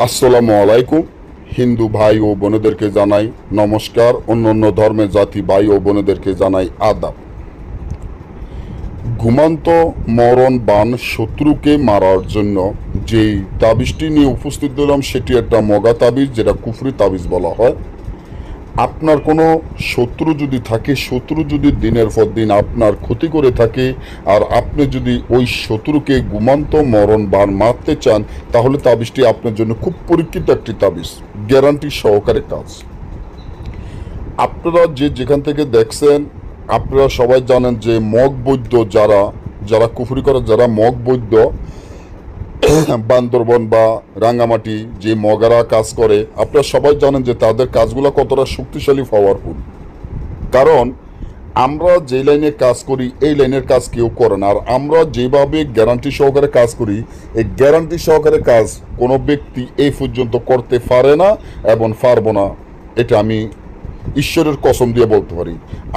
আসসালামু আলাইকুম। হিন্দু ভাই ও বোনেদেরকে জানাই নমস্কার, অন্যান্য ধর্মের জাতি ভাই ও বোনেদেরকে জানাই আদাব। ঘুমান্ত মরণ বান শত্রুকে মারার জন্য যেই তাবিজটি নিয়ে উপস্থিত হলাম সেটি একটা মগা তাবিজ, যেটা কুফরি তাবিজ বলা হয়। আপনার কোনো শত্রু যদি থাকে, শত্রু যদি দিনের পর দিন আপনার ক্ষতি করে থাকে, আর আপনি যদি ওই শত্রুকে ঘুমান্ত মরণ বান মারতে চান, তাহলে তাবিজটি আপনার জন্য খুব পরীক্ষিত একটি তাবিজ, গ্যারান্টি সহকারে কাজ। আপনারা যে যেখান থেকে দেখছেন, আপনারা সবাই জানেন যে মগ বৈদ্য যারা যারা কুফরি করে, যারা মগ বৈদ্য বান্দরবন বা রাঙ্গামাটি যে মগারা কাজ করে, আপনারা সবাই জানেন যে তাদের কাজগুলো কতটা শক্তিশালী, পাওয়ারফুল। কারণ আমরা যে লাইনে কাজ করি এই লাইনের কাজ কেউ করে না, আর আমরা যেভাবে গ্যারান্টি সহকারে কাজ করি, এই গ্যারান্টি সহকারে কাজ কোনো ব্যক্তি এই পর্যন্ত করতে পারে না এবং পারবো না। এটা আমি ঈশ্বরের কসম দিয়ে বলতে পারি,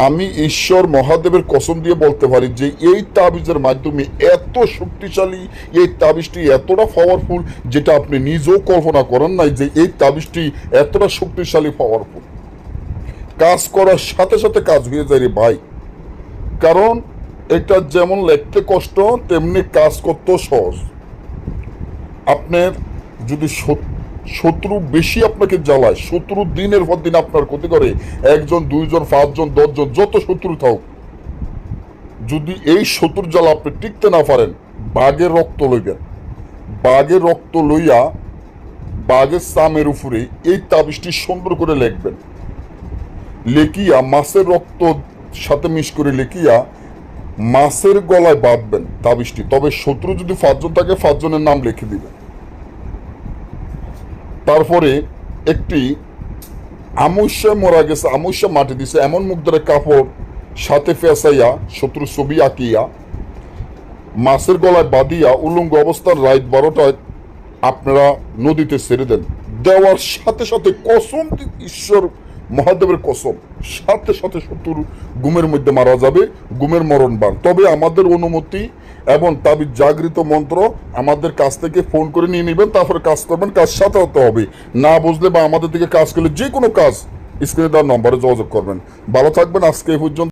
আমি ঈশ্বর মহাদেবের কসম দিয়ে বলতে পারি যে এই তাবিজের মাধ্যমে এত শক্তিশালী, এই তাবিজটি এতটা পাওয়ারফুল, যেটা আপনি নিজেও কল্পনা করেন নাই যে এই তাবিজটি এতটা শক্তিশালী, পাওয়ারফুল। কাজ করার সাথে সাথে কাজ হয়ে যায় রে ভাই। কারণ এটা যেমন লিখতে কষ্ট, তেমনি কাজ করতেও সহজ। আপনার যদি শত্রু বেশি আপনাকে জ্বালায়, শত্রু দিনের পর দিন আপনার ক্ষতি করে, একজন, দুইজন, পাঁচজন, দশজন, যত শত্রু থাকুক, যদি এই শত্রুর জ্বালা আপনি টিকতে না পারেন, বাঘের রক্ত লইবেন। বাঘের রক্ত লইয়া বাঘের চামের উপরে এই তাবিজটি সুন্দর করে লিখবেন। লেখিয়া মাছের রক্ত সাথে মিশ করে লেখিয়া মাছের গলায় বাঁধবেন তাবিজটি। তবে শত্রু যদি পাঁচজন থাকে, পাঁচজনের নাম লিখে দিবেন। তারপরে একটি আমস্যা মরা গেছে, আমস্যা মাটি দিছে এমন মুখদারে কাপড় সাথে ফেসাইয়া শত্রুর ছবি আঁকিয়া মাছের গলায় বাঁধিয়া উলঙ্গ অবস্থার রাত 12টায় আপনারা নদীতে ছেড়ে দেন। দেওয়ার সাথে সাথে কসম, ঈশ্বর মহাদেবের কসম, সাথে সাথে শত্রুর ঘুমের মধ্যে মারা যাবে, ঘুমের মরণ বান। তবে আমাদের অনুমতি এবং তাবিজ জাগৃত মন্ত্র আমাদের কাছ থেকে ফোন করে নিয়ে নেবেন, তারপরে কাজ করবেন। কাজ সাথে হতে হবে, না বুঝলে বা আমাদের থেকে কাজ করলে যে কোনো কাজ স্ক্রিনে দেওয়ার নম্বরে যোগাযোগ করবেন। ভালো থাকবেন, আজকে এই পর্যন্ত।